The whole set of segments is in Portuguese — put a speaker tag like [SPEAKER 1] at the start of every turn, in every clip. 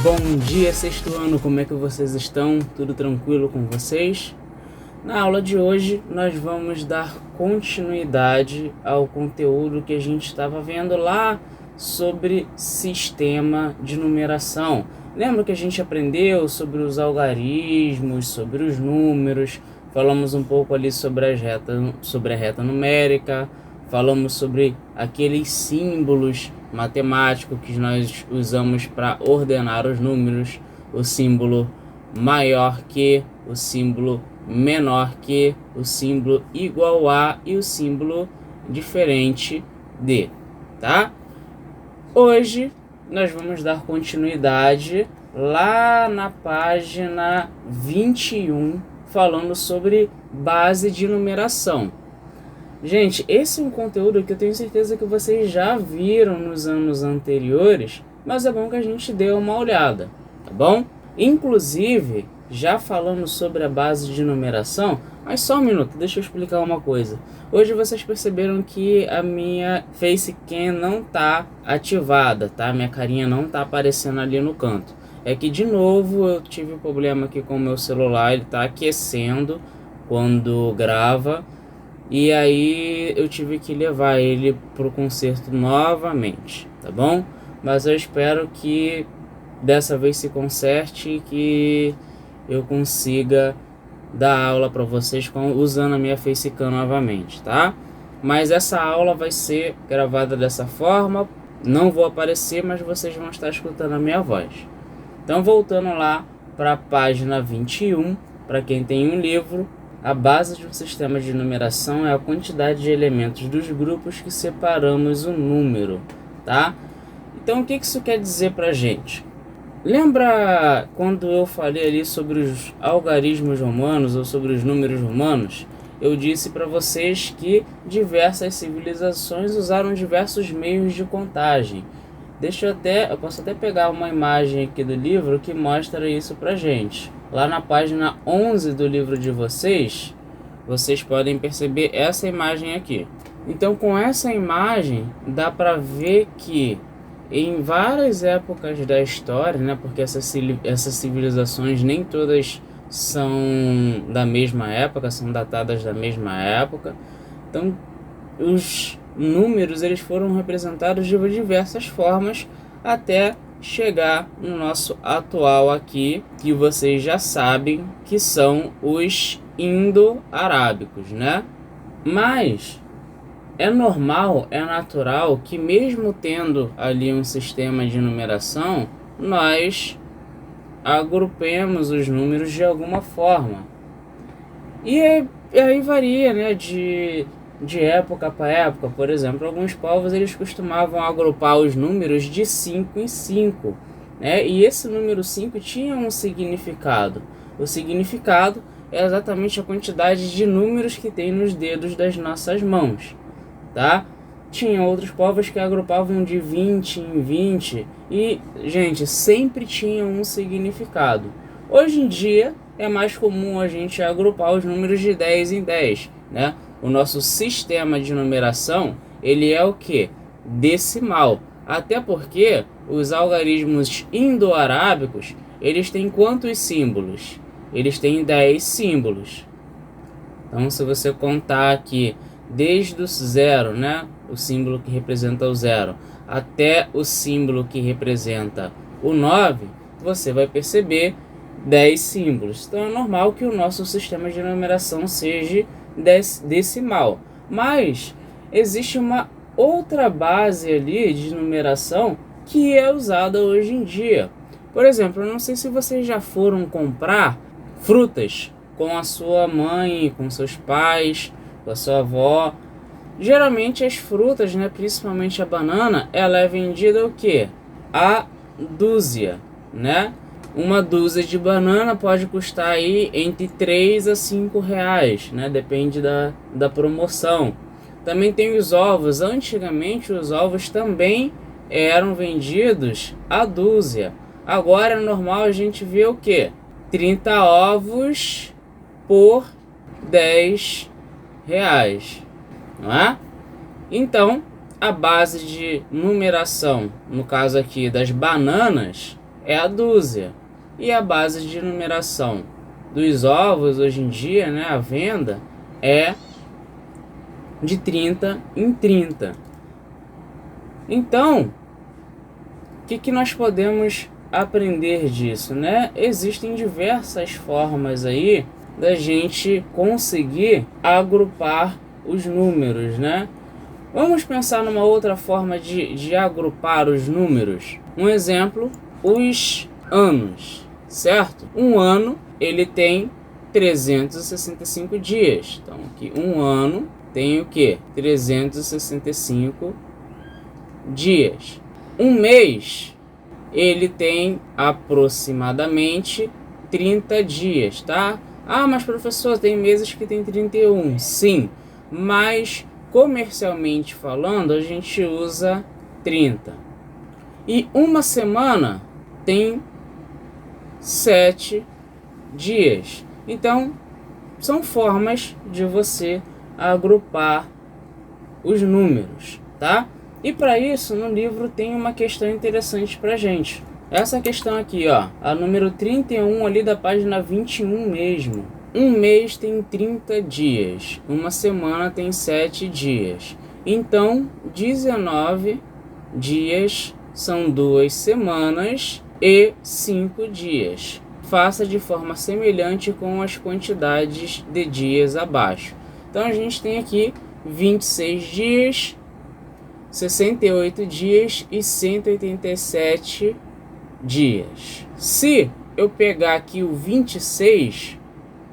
[SPEAKER 1] Bom dia, sexto ano, como é que vocês estão? Tudo tranquilo com vocês? Na aula de hoje, nós vamos dar continuidade ao conteúdo que a gente estava vendo lá sobre sistema de numeração. Lembra que a gente aprendeu sobre os algarismos, sobre os números, falamos um pouco ali sobre a reta numérica, falamos sobre aqueles símbolos matemáticos que nós usamos para ordenar os números, o símbolo maior que, o símbolo menor que, o símbolo igual a e o símbolo diferente de, tá? Hoje nós vamos dar continuidade lá na página 21, falando sobre base de numeração. Gente, esse é um conteúdo que eu tenho certeza que vocês já viram nos anos anteriores, mas é bom que a gente dê uma olhada, tá bom? Inclusive, já falamos sobre a base de numeração, mas só um minuto, deixa eu explicar uma coisa. Hoje vocês perceberam que a minha Facecam não está ativada, tá? Minha carinha não está aparecendo ali no canto. É que de novo eu tive um problema aqui com o meu celular, ele está aquecendo quando grava. E aí eu tive que levar ele para o conserto novamente, tá bom? Mas eu espero que dessa vez se conserte e que eu consiga dar aula para vocês usando a minha Facecam novamente, tá? Mas essa aula vai ser gravada dessa forma, não vou aparecer, mas vocês vão estar escutando a minha voz. Então voltando lá para a página 21, para quem tem um livro. A base de um sistema de numeração é a quantidade de elementos dos grupos que separamos o número, tá? Então o que isso quer dizer pra gente? Lembra quando eu falei ali sobre os algarismos romanos ou sobre os números romanos? Eu disse para vocês que diversas civilizações usaram diversos meios de contagem. Eu posso até pegar uma imagem aqui do livro que mostra isso pra gente. Lá na página 11 do livro de vocês, vocês podem perceber essa imagem aqui. Então, com essa imagem, dá para ver que em várias épocas da história, né, porque essas civilizações nem todas são da mesma época, são datadas da mesma época. Então, os números eles foram representados de diversas formas até chegar no nosso atual aqui, que vocês já sabem que são os indo-arábicos, né? Mas é normal, é natural que mesmo tendo ali um sistema de numeração, nós agrupemos os números de alguma forma. E aí varia, né, de época para época. Por exemplo, alguns povos eles costumavam agrupar os números de 5 em 5, né? E esse número 5 tinha um significado. O significado é exatamente a quantidade de números que tem nos dedos das nossas mãos, tá? Tinha outros povos que agrupavam de 20 em 20 e, gente, sempre tinha um significado. Hoje em dia é mais comum a gente agrupar os números de 10 em 10, né? O nosso sistema de numeração, ele é o que? Decimal. Até porque os algarismos indo-arábicos, eles têm quantos símbolos? Eles têm 10 símbolos. Então, se você contar aqui, desde o zero, né? O símbolo que representa o zero, até o símbolo que representa o 9, você vai perceber 10 símbolos. Então, é normal que o nosso sistema de numeração seja decimal, mas existe uma outra base ali de numeração que é usada hoje em dia. Por exemplo, eu não sei se vocês já foram comprar frutas com a sua mãe, com seus pais, com a sua avó. Geralmente as frutas, né, principalmente a banana, ela é vendida o quê? A dúzia, né? Uma dúzia de banana pode custar aí entre 3 a 5 reais, né? Depende da promoção. Também tem os ovos. Antigamente os ovos também eram vendidos a dúzia. Agora é normal a gente ver o quê? 30 ovos por 10 reais, não é? Então, a base de numeração, no caso aqui das bananas, é a dúzia. E a base de numeração dos ovos hoje em dia, né, a venda, é de 30 em 30. Então, o que nós podemos aprender disso, né? Existem diversas formas aí da gente conseguir agrupar os números, né? Vamos pensar numa outra forma de agrupar os números. Um exemplo, os anos, certo? Um ano, ele tem 365 dias. Então, aqui, um ano tem o quê? 365 dias. Um mês, ele tem aproximadamente 30 dias, tá? Ah, mas professor, tem meses que tem 31. Sim, mas comercialmente falando, a gente usa 30. E uma semana tem 7 dias. Então, são formas de você agrupar os números, tá? E para isso, no livro tem uma questão interessante pra gente. Essa questão aqui, ó, a número 31 ali da página 21 mesmo. Um mês tem 30 dias, uma semana tem 7 dias. Então, 19 dias são 2 semanas e 5 dias. Faça de forma semelhante com as quantidades de dias abaixo. Então, a gente tem aqui 26 dias, 68 dias e 187 dias. Se eu pegar aqui o 26,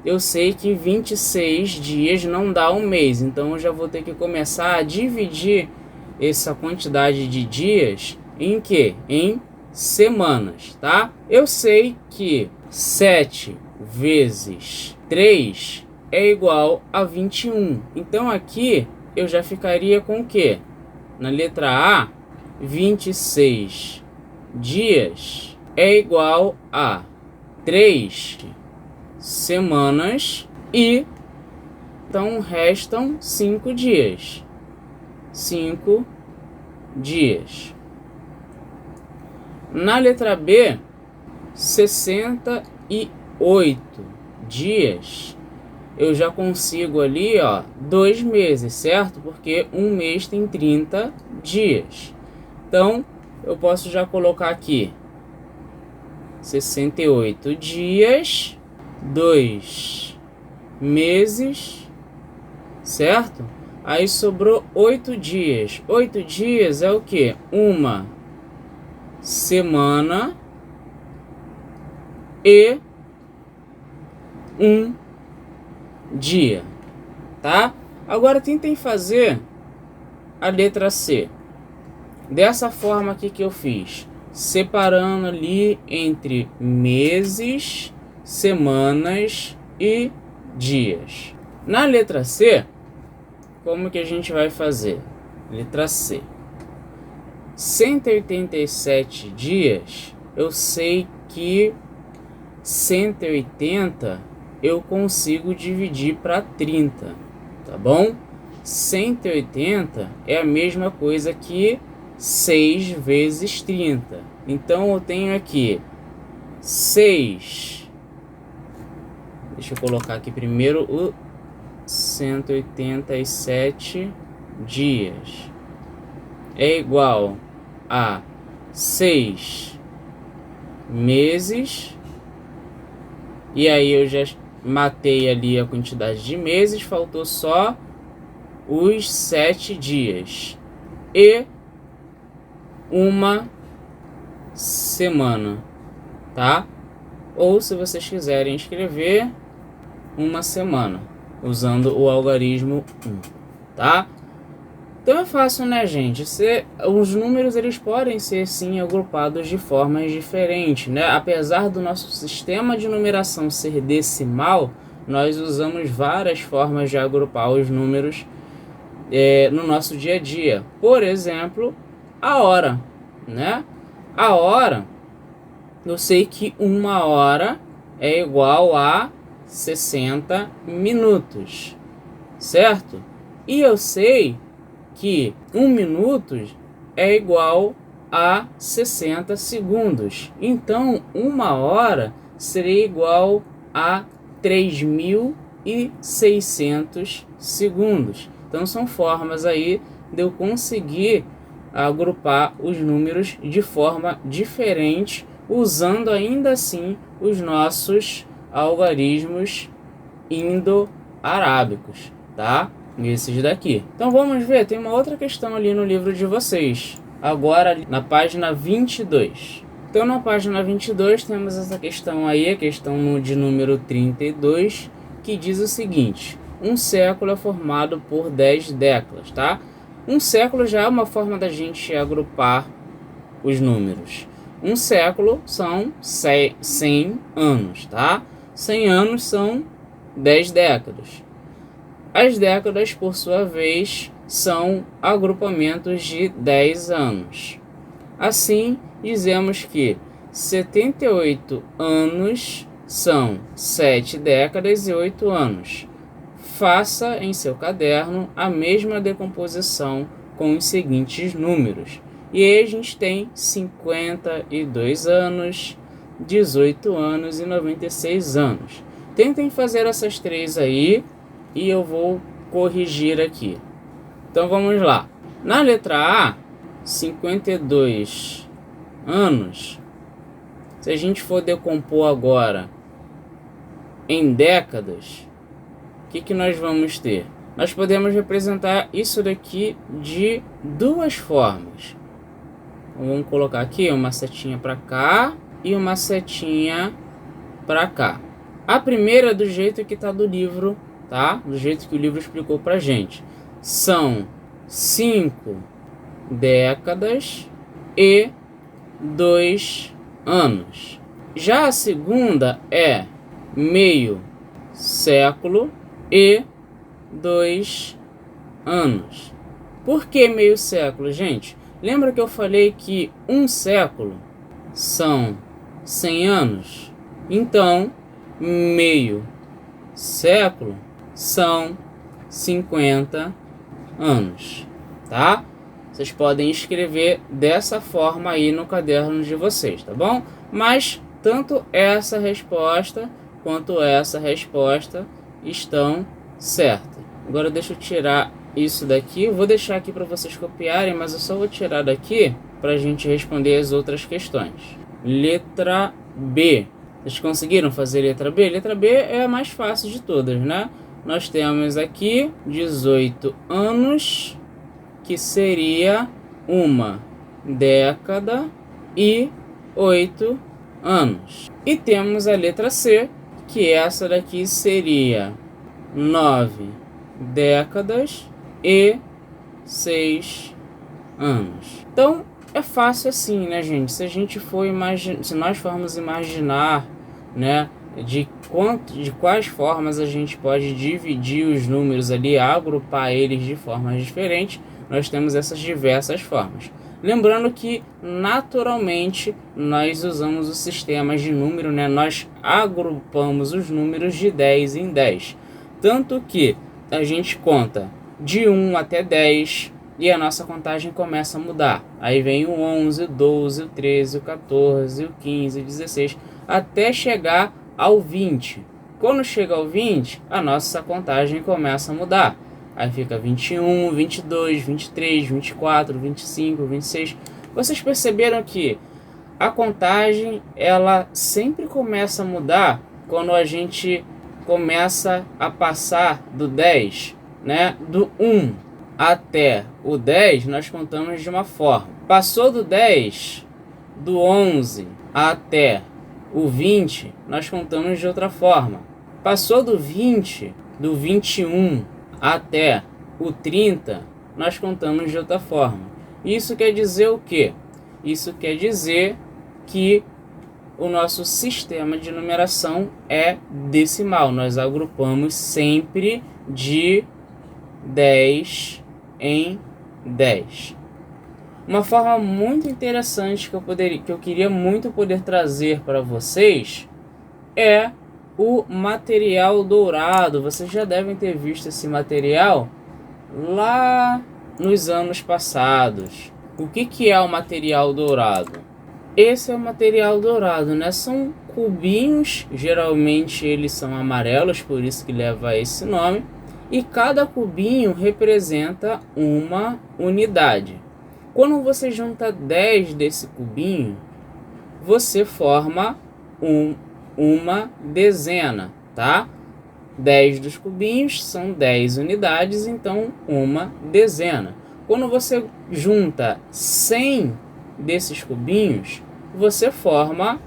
[SPEAKER 1] eu sei que 26 dias não dá um mês. Então eu já vou ter que começar a dividir essa quantidade de dias em quê? Em semanas, tá? Eu sei que 7 vezes 3 é igual a 21. Então aqui eu já ficaria com o quê? Na letra A, 26 dias é igual a 3 semanas e então restam 5 dias. 5 dias. Na letra B, 68 dias. Eu já consigo ali, ó, 2 meses, certo? Porque um mês tem 30 dias. Então, eu posso já colocar aqui 68 dias, 2 meses, certo? Aí sobrou 8 dias. 8 dias é o quê? Uma semana e um dia, tá? Agora tentem fazer a letra C dessa forma aqui que eu fiz, separando ali entre meses, semanas e dias. Na letra C, como que a gente vai fazer? Letra C. 187 dias, eu sei que 180 eu consigo dividir para 30, tá bom? 180 é a mesma coisa que 6 vezes 30. Então eu tenho aqui 6. Deixa eu colocar aqui primeiro o 187 dias. É igual a 6 meses. E aí eu já matei ali a quantidade de meses, faltou só os 7 dias e uma semana, tá? Ou se vocês quiserem escrever uma semana, usando o algarismo 1, tá? Então é fácil, né, gente? Os números eles podem ser sim agrupados de formas diferentes, né? Apesar do nosso sistema de numeração ser decimal, nós usamos várias formas de agrupar os números no nosso dia a dia. Por exemplo, a hora, né? A hora, eu sei que 1 hora é igual a 60 minutos, certo? E eu sei que 1 minuto é igual a 60 segundos. Então, 1 hora seria igual a 3.600 segundos. Então, são formas aí de eu conseguir agrupar os números de forma diferente, usando ainda assim os nossos algarismos indo-arábicos, tá? Esses daqui. Então vamos ver, tem uma outra questão ali no livro de vocês, agora na página 22. Então na página 22 temos essa questão aí, a questão de número 32, que diz o seguinte: um século é formado por 10 décadas, tá? Um século já é uma forma da gente agrupar os números. Um século são 100 anos, tá? 100 anos são 10 décadas. As décadas, por sua vez, são agrupamentos de 10 anos. Assim, dizemos que 78 anos são 7 décadas e 8 anos. Faça em seu caderno a mesma decomposição com os seguintes números. E aí a gente tem 52 anos, 18 anos e 96 anos. Tentem fazer essas três aí e eu vou corrigir aqui. Então vamos lá. Na letra A, 52 anos. Se a gente for decompor agora em décadas, o que nós vamos ter? Nós podemos representar isso daqui de duas formas. Vamos colocar aqui uma setinha para cá e uma setinha para cá. A primeira do jeito que está do livro, tá? Do jeito que o livro explicou pra gente. São 5 décadas e 2 anos. Já a segunda é meio século e 2 anos. Por que meio século, gente? Lembra que eu falei que um século são 100 anos? Então, meio século são 50 anos, tá? Vocês podem escrever dessa forma aí no caderno de vocês, tá bom? Mas tanto essa resposta quanto essa resposta estão certas. Agora deixa eu tirar isso daqui. Eu vou deixar aqui para vocês copiarem, mas eu só vou tirar daqui para a gente responder as outras questões. Letra B. Vocês conseguiram fazer letra B? Letra B é a mais fácil de todas, né? Nós temos aqui 18 anos, que seria uma década e 8 anos. E temos a letra C, que essa daqui seria 9 décadas e 6 anos. Então, é fácil assim, né, gente? Se a gente for se nós formos imaginar, né, de quais formas a gente pode dividir os números ali, agrupar eles de formas diferentes, nós temos essas diversas formas. Lembrando que, naturalmente, nós usamos o sistema de número, né? Nós agrupamos os números de 10 em 10. Tanto que a gente conta de 1 até 10 e a nossa contagem começa a mudar. Aí vem o 11, o 12, o 13, o 14, o 15, o 16, até chegar ao 20. Quando chega ao 20, a nossa contagem começa a mudar. Aí fica 21, 22, 23, 24, 25, 26. Vocês perceberam que a contagem, ela sempre começa a mudar quando a gente começa a passar do 10, né? Do 1 até o 10, nós contamos de uma forma. Passou do 10, do 11 até o 20, nós contamos de outra forma. Passou do 20, do 21 até o 30, nós contamos de outra forma. Isso quer dizer o quê? Isso quer dizer que o nosso sistema de numeração é decimal. Nós agrupamos sempre de 10 em 10. Uma forma muito interessante que eu queria muito poder trazer para vocês é o material dourado. Vocês já devem ter visto esse material lá nos anos passados. O que é o material dourado? Esse é o material dourado, né? São cubinhos, geralmente eles são amarelos, por isso que leva esse nome. E cada cubinho representa uma unidade. Quando você junta 10 desse cubinho, você forma uma dezena, tá? 10 dos cubinhos são 10 unidades, então uma dezena. Quando você junta 100 desses cubinhos, você forma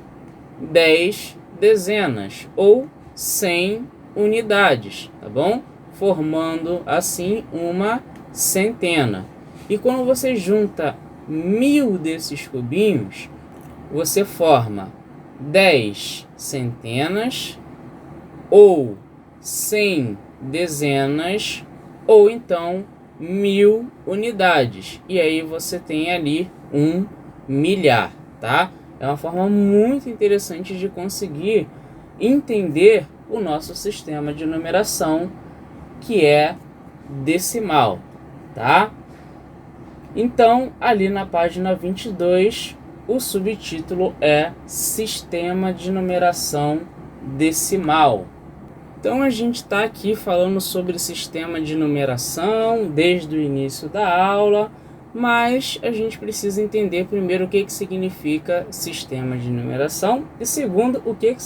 [SPEAKER 1] 10 dezenas ou 100 unidades, tá bom? Formando assim uma centena. E quando você junta 1000 desses cubinhos, você forma 10 centenas ou 100 dezenas ou então 1000 unidades. E aí você tem ali um milhar, tá? É uma forma muito interessante de conseguir entender o nosso sistema de numeração, que é decimal, tá? Então, ali na página 22, o subtítulo é Sistema de Numeração Decimal. Então a gente está aqui falando sobre sistema de numeração desde o início da aula, mas a gente precisa entender primeiro o que significa sistema de numeração e segundo o que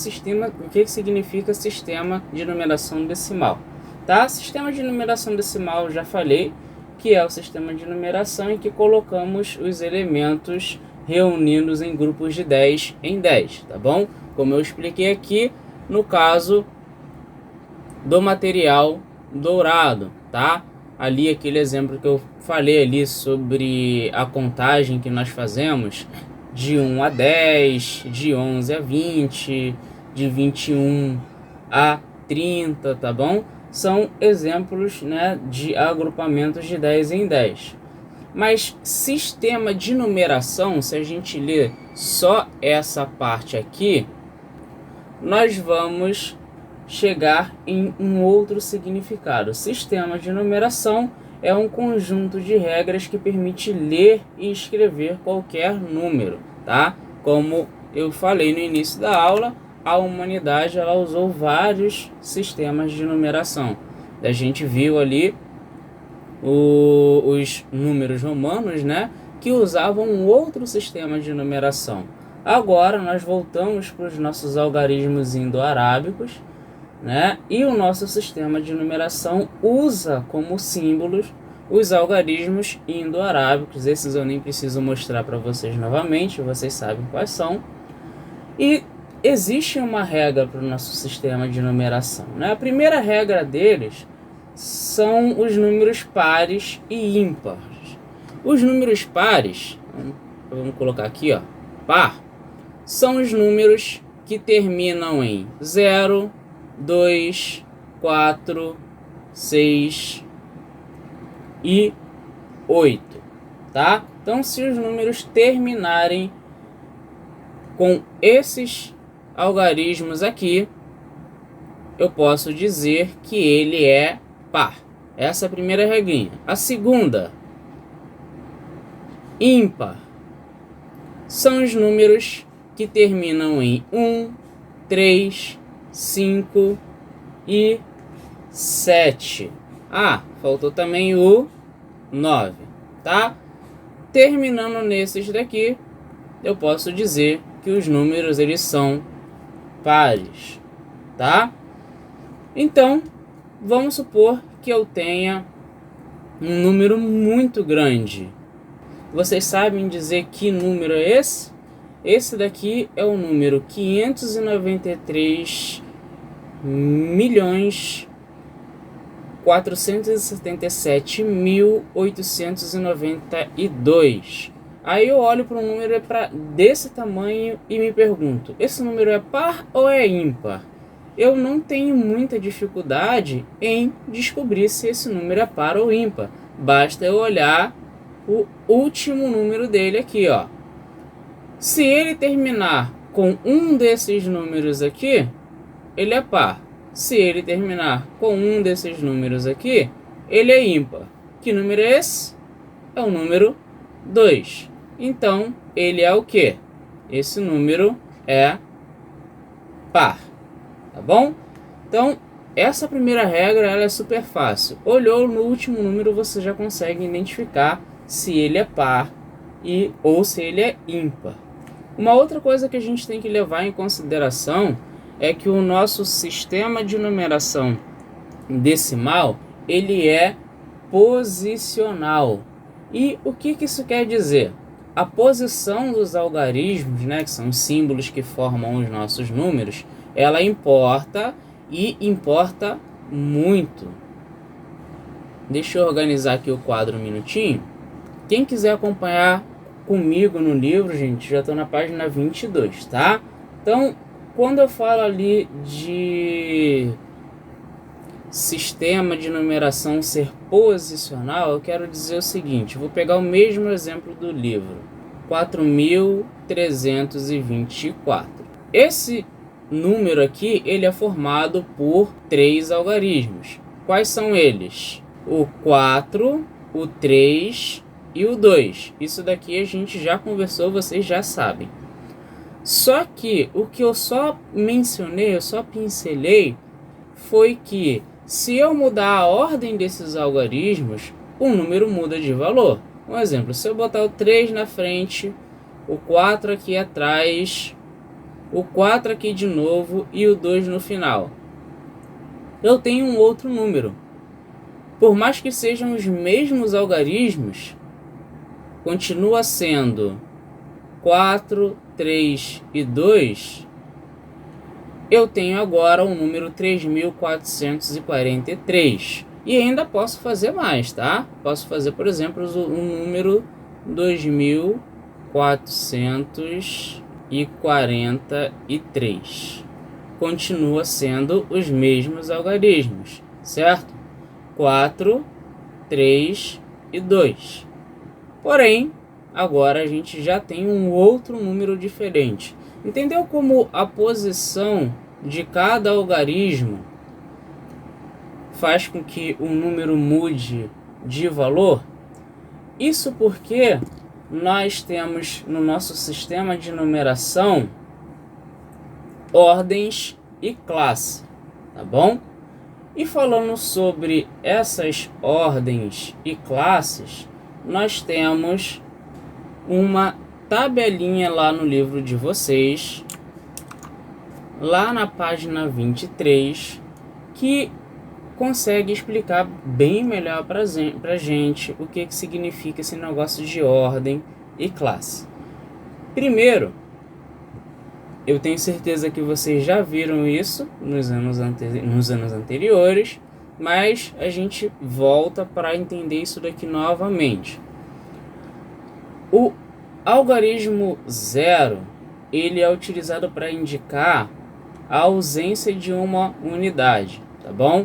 [SPEAKER 1] significa sistema de numeração decimal. Tá? Sistema de numeração decimal eu já falei, que é o sistema de numeração em que colocamos os elementos reunidos em grupos de 10 em 10, tá bom? Como eu expliquei aqui no caso do material dourado, tá? Ali aquele exemplo que eu falei ali sobre a contagem que nós fazemos de 1 a 10, de 11 a 20, de 21 a 30, tá bom? São exemplos, né, de agrupamentos de 10 em 10. Mas sistema de numeração, se a gente ler só essa parte aqui, nós vamos chegar em um outro significado. Sistema de numeração é um conjunto de regras que permite ler e escrever qualquer número, tá? Como eu falei no início da aula, a humanidade ela usou vários sistemas de numeração. A gente viu ali os números romanos, né, que usavam um outro sistema de numeração. Agora nós voltamos para os nossos algarismos indo-arábicos, né? E o nosso sistema de numeração usa como símbolos os algarismos indo-arábicos. Esses eu nem preciso mostrar para vocês novamente, vocês sabem quais são. E existe uma regra para o nosso sistema de numeração, né? A primeira regra deles são os números pares e ímpares. Os números pares, vamos colocar aqui, ó, par, são os números que terminam em 0, 2, 4, 6 e 8, tá? Então, se os números terminarem com esses algarismos aqui, eu posso dizer que ele é par. Essa é a primeira regrinha. A segunda, ímpar, são os números que terminam em 1, 3, 5 e 7. Ah, faltou também o 9, tá? Terminando nesses daqui, eu posso dizer que os números eles são pares, tá? Então, vamos supor que eu tenha um número muito grande. Vocês sabem dizer que número é esse? Esse daqui é o número 593.477.892. Aí eu olho para um número desse tamanho e me pergunto, esse número é par ou é ímpar? Eu não tenho muita dificuldade em descobrir se esse número é par ou ímpar. Basta eu olhar o último número dele aqui, ó. Se ele terminar com um desses números aqui, ele é par. Se ele terminar com um desses números aqui, ele é ímpar. Que número é esse? É o número 2. Então, ele é o quê? Esse número é par, tá bom? Então, essa primeira regra ela é super fácil. Olhou no último número, você já consegue identificar se ele é par ou se ele é ímpar. Uma outra coisa que a gente tem que levar em consideração é que o nosso sistema de numeração decimal, ele é posicional. E o que isso quer dizer? A posição dos algarismos, né, que são os símbolos que formam os nossos números, ela importa e importa muito. Deixa eu organizar aqui o quadro um minutinho. Quem quiser acompanhar comigo no livro, gente, já estou na página 22, tá? Então, quando eu falo ali de sistema de numeração ser posicional, eu quero dizer o seguinte, vou pegar o mesmo exemplo do livro, 4.324. Esse número aqui, ele é formado por 3 algarismos. Quais são eles? O 4, o 3 e o 2. Isso daqui a gente já conversou, vocês já sabem. Só que o que eu só mencionei, eu só pincelei, foi que se eu mudar a ordem desses algarismos, o número muda de valor. Um exemplo, se eu botar o 3 na frente, o 4 aqui atrás, o 4 aqui de novo e o 2 no final, eu tenho um outro número. Por mais que sejam os mesmos algarismos, continua sendo 4, 3 e 2, eu tenho agora o número 3.443. E ainda posso fazer mais, tá? Posso fazer, por exemplo, o número 2.443. Continua sendo os mesmos algarismos, certo? 4, 3 e 2. Porém, agora a gente já tem um outro número diferente. Entendeu como a posição de cada algarismo faz com que o número mude de valor? Isso porque nós temos no nosso sistema de numeração ordens e classe, tá bom? E falando sobre essas ordens e classes, nós temos uma tabelinha lá no livro de vocês, lá na página 23, que consegue explicar bem melhor pra gente o que significa esse negócio de ordem e classe. Primeiro, eu tenho certeza que vocês já viram isso nos anos anteriores, mas a gente volta para entender isso daqui novamente. O algarismo 0, ele é utilizado para indicar a ausência de uma unidade, tá bom?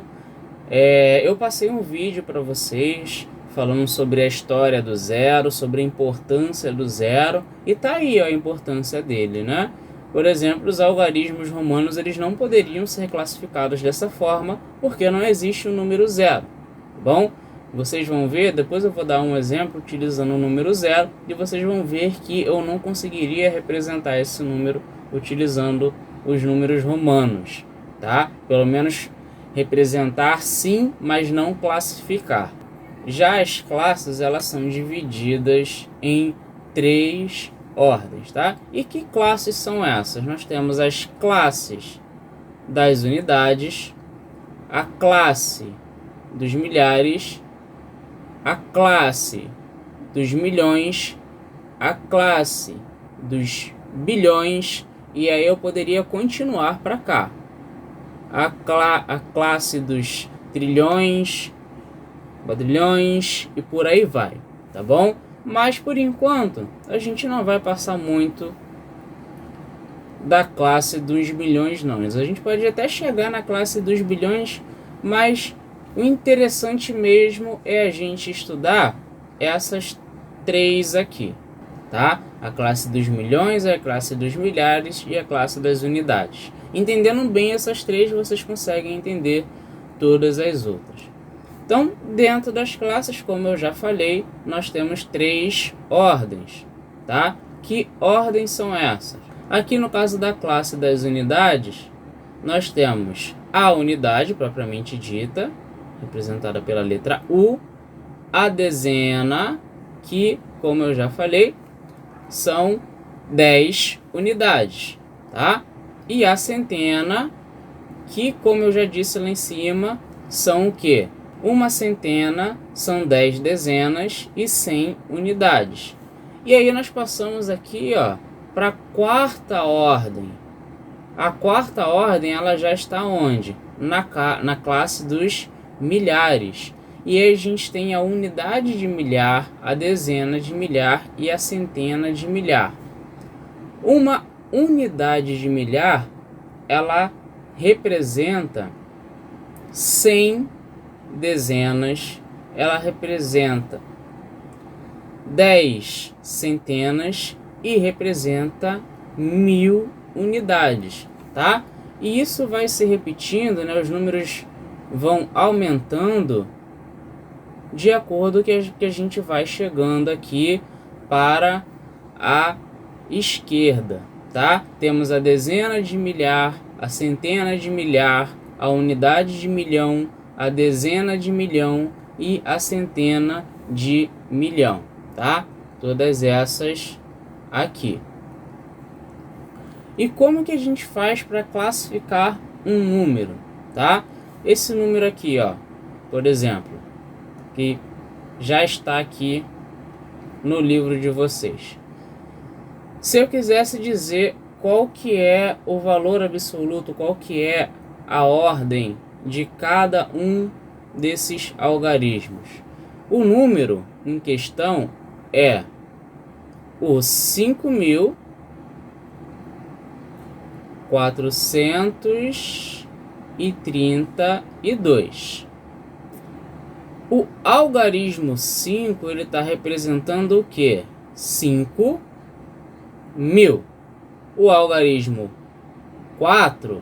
[SPEAKER 1] Eu passei um vídeo para vocês falando sobre a história do zero, sobre a importância do zero, e tá aí a importância dele, né? Por exemplo, os algarismos romanos, eles não poderiam ser classificados dessa forma, porque não existe o número zero, tá bom? Vocês vão ver, depois eu vou dar um exemplo utilizando o número 0, e vocês vão ver que eu não conseguiria representar esse número utilizando os números romanos, tá? Pelo menos representar sim, mas não classificar. Já as classes, elas são divididas em 3 ordens, tá? E que classes são essas? Nós temos as classes das unidades, a classe dos milhares, a classe dos milhões, a classe dos bilhões, e aí eu poderia continuar para cá. A classe dos trilhões, quadrilhões e por aí vai, tá bom? Mas por enquanto a gente não vai passar muito da classe dos milhões não. A gente pode até chegar na classe dos bilhões, mas o interessante mesmo é a gente estudar essas 3 aqui, tá? A classe dos milhões, a classe dos milhares e a classe das unidades. Entendendo bem essas 3, vocês conseguem entender todas as outras. Então, dentro das classes, como eu já falei, nós temos 3 ordens, tá? Que ordens são essas? Aqui no caso da classe das unidades, nós temos a unidade propriamente dita, representada pela letra U, a dezena, que, como eu já falei, são 10 unidades, tá? E a centena, que, como eu já disse lá em cima, são o quê? Uma centena são 10 dezenas e 100 unidades. E aí nós passamos aqui, ó, para a quarta ordem. A quarta ordem, ela já está onde? Na classe dos milhares. E aí a gente tem a unidade de milhar, a dezena de milhar e a centena de milhar. Uma unidade de milhar, ela representa 100 dezenas, ela representa 10 centenas e representa 1000 unidades, tá? E isso vai se repetindo, né? Os números vão aumentando de acordo que a gente vai chegando aqui para a esquerda, tá? Temos a dezena de milhar, a centena de milhar, a unidade de milhão, a dezena de milhão e a centena de milhão, tá? Todas essas aqui. E como que a gente faz para classificar um número, tá? Esse número aqui, ó, por exemplo, que já está aqui no livro de vocês. Se eu quisesse dizer qual que é o valor absoluto, qual que é a ordem de cada um desses algarismos, o número em questão é o 5.432. O algarismo 5, ele está representando o que? 5.000. O algarismo 4,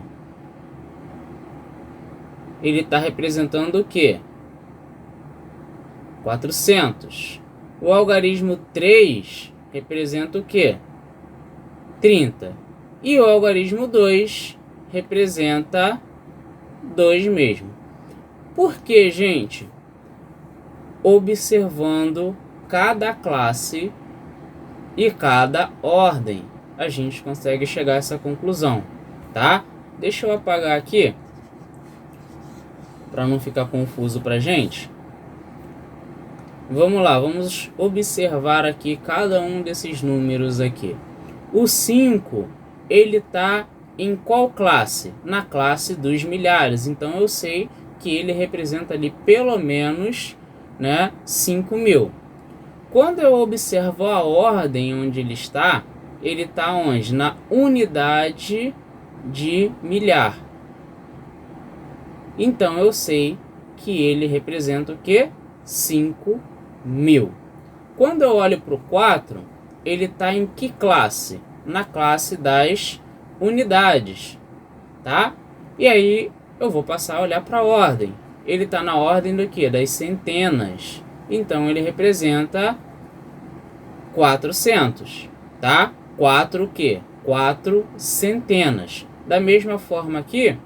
[SPEAKER 1] ele está representando o que? 400. O algarismo 3 representa o que? 30. E o algarismo 2 representa 2 mesmo. Por que, gente? Observando cada classe e cada ordem, a gente consegue chegar a essa conclusão, tá? Deixa eu apagar aqui para não ficar confuso pra gente. Vamos lá, vamos observar aqui cada um desses números aqui. O 5, ele tá em qual classe? Na classe dos milhares. Então eu sei que ele representa ali pelo menos, né, 5.000. Quando eu observo a ordem onde ele está onde? Na unidade de milhar. Então eu sei que ele representa o que? 5.000. Quando eu olho para o 4, ele está em que classe? Na classe das unidades, tá? E aí eu vou passar a olhar para a ordem. Ele está na ordem do que? Das centenas. Então ele representa 400, tá? 4 o quê? 4 centenas. Da mesma forma aqui,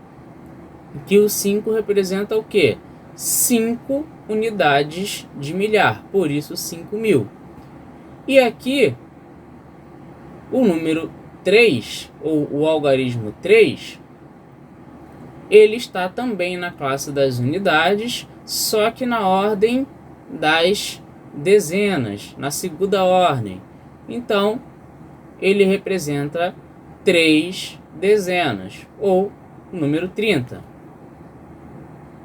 [SPEAKER 1] que o 5 representa o quê? 5 unidades de milhar, por isso 5.000. E aqui, o número 3, ou o algarismo 3, ele está também na classe das unidades, só que na ordem das dezenas, na segunda ordem. Então, ele representa 3 dezenas, ou número 30.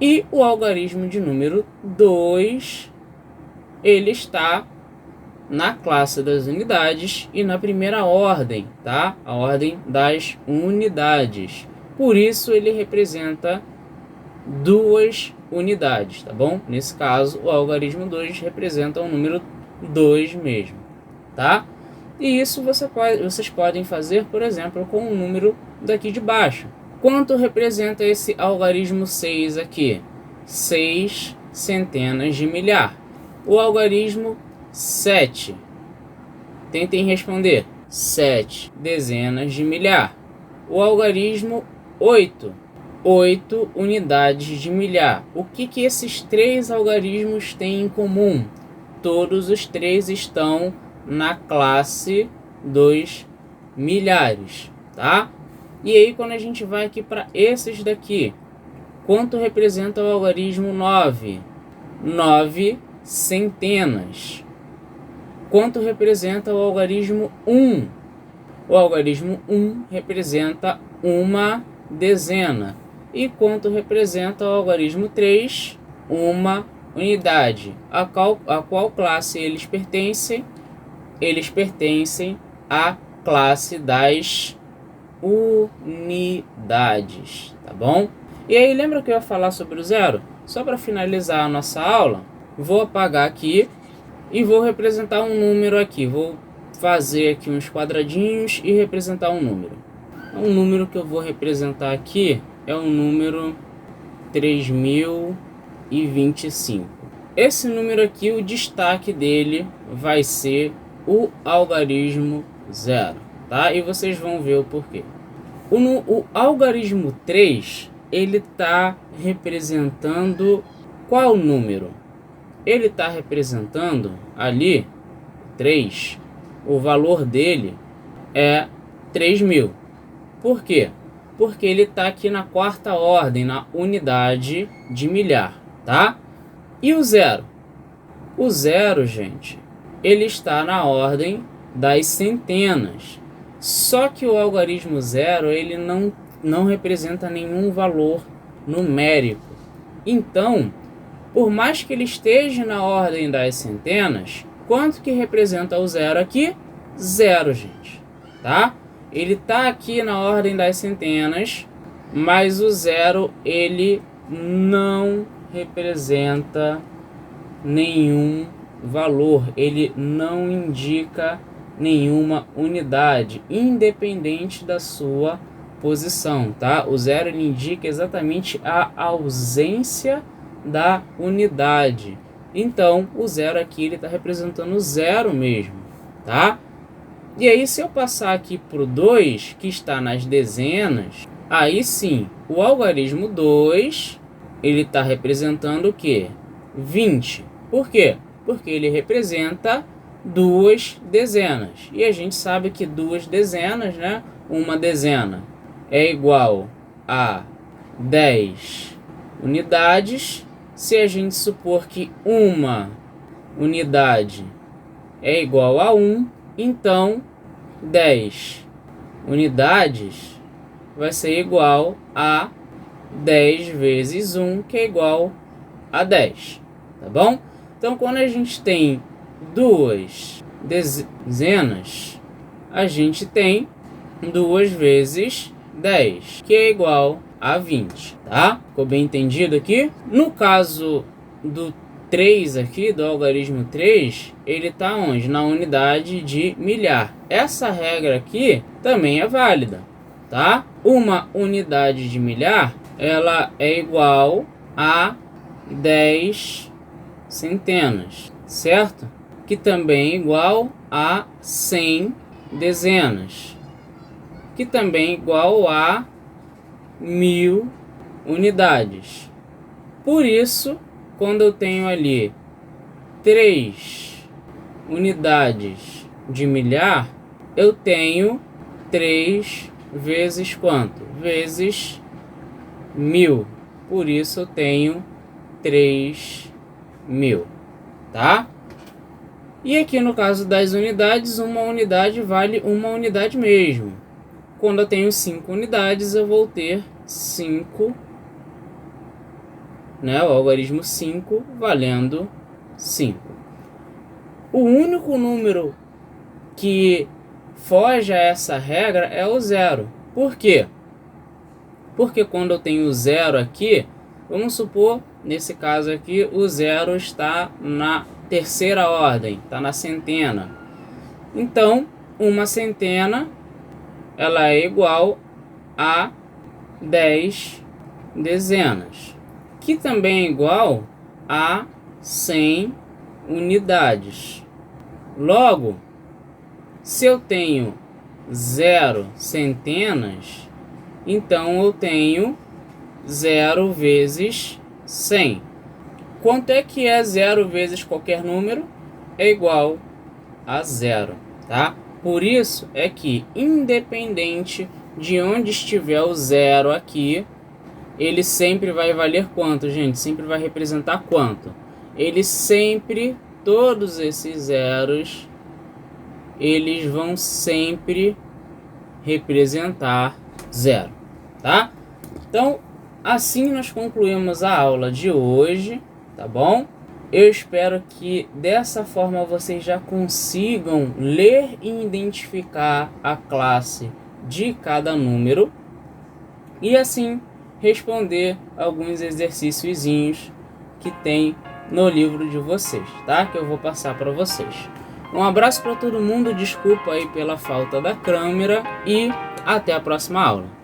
[SPEAKER 1] E o algarismo de número 2, ele está na classe das unidades e na primeira ordem, tá? A ordem das unidades. Por isso ele representa 2 unidades, tá bom? Nesse caso, o algarismo 2 representa o número 2 mesmo, tá? E isso vocês podem fazer, por exemplo, com o número daqui de baixo. Quanto representa esse algarismo 6 aqui? 6 centenas de milhar. O algarismo 7. Tentem responder. 7 dezenas de milhar. O algarismo 8. 8 unidades de milhar. O que esses três algarismos têm em comum? Todos os três estão na classe dos milhares, tá? E aí, quando a gente vai aqui para esses daqui, quanto representa o algarismo 9? 9 centenas. Quanto representa o algarismo 1? O algarismo 1 representa uma dezena. E quanto representa o algarismo 3? Uma unidade. A qual classe eles pertencem? Eles pertencem à classe das unidades, tá bom? E aí, lembra que eu ia falar sobre o zero? Só para finalizar a nossa aula, vou apagar aqui e vou representar um número aqui. Vou fazer aqui uns quadradinhos e representar um número. O número que eu vou representar aqui é o número 3025. Esse número aqui, o destaque dele vai ser o algarismo zero, tá? E vocês vão ver o porquê. O algarismo 3, ele está representando qual número? Ele está representando ali 3. O valor dele é 3.000. Por quê? Porque ele está aqui na quarta ordem, na unidade de milhar, tá? E o zero? O zero, gente, ele está na ordem das centenas. Só que o algarismo zero, ele não representa nenhum valor numérico. Então, por mais que ele esteja na ordem das centenas, quanto que representa o zero aqui? Zero, gente, tá? Ele está aqui na ordem das centenas, mas o zero, ele não representa nenhum valor, ele não indica nenhuma unidade, independente da sua posição, tá? O zero, ele indica exatamente a ausência da unidade. Então, o zero aqui, ele está representando o zero mesmo, tá? E aí, se eu passar aqui para o 2, que está nas dezenas, aí sim, o algarismo 2, ele está representando o quê? 20. Por quê? Porque ele representa duas dezenas. E a gente sabe que duas dezenas, né? Uma dezena é igual a 10 unidades. Se a gente supor que uma unidade é igual a 1, então 10 unidades vai ser igual a 10 vezes 1, que é igual a 10, tá bom? Então, quando a gente tem duas dezenas, a gente tem 2 vezes 10, que é igual a 20, tá? Ficou bem entendido aqui? No caso do 3 aqui, do algarismo 3, ele está onde? Na unidade de milhar. Essa regra aqui também é válida, tá? Uma unidade de milhar, ela é igual a 10 centenas, certo? Que também é igual a 100 dezenas, que também é igual a 1000 unidades. Por isso, quando eu tenho ali 3 unidades de milhar, eu tenho 3 vezes quanto? Vezes 1000. Por isso eu tenho 3.000, tá? E aqui no caso das unidades, uma unidade vale uma unidade mesmo. Quando eu tenho 5 unidades, eu vou ter 5, né? O algarismo 5 valendo 5. O único número que foge a essa regra é o zero. Por quê? Porque quando eu tenho zero aqui, vamos supor, nesse caso aqui, o zero está na terceira ordem, está na centena. Então, uma centena, ela é igual a 10 dezenas, que também é igual a 100 unidades. Logo, se eu tenho 0 centenas, então eu tenho 0 vezes 100. Quanto é que é 0 vezes qualquer número? É igual a 0, tá? Por isso é que, independente de onde estiver o 0 aqui, ele sempre vai valer quanto, gente? Sempre vai representar quanto? Ele sempre, todos esses zeros, eles vão sempre representar 0, tá? Então, assim nós concluímos a aula de hoje, tá bom? Eu espero que dessa forma vocês já consigam ler e identificar a classe de cada número e assim responder alguns exercíciozinhos que tem no livro de vocês, tá? Que eu vou passar para vocês. Um abraço para todo mundo, desculpa aí pela falta da câmera e até a próxima aula.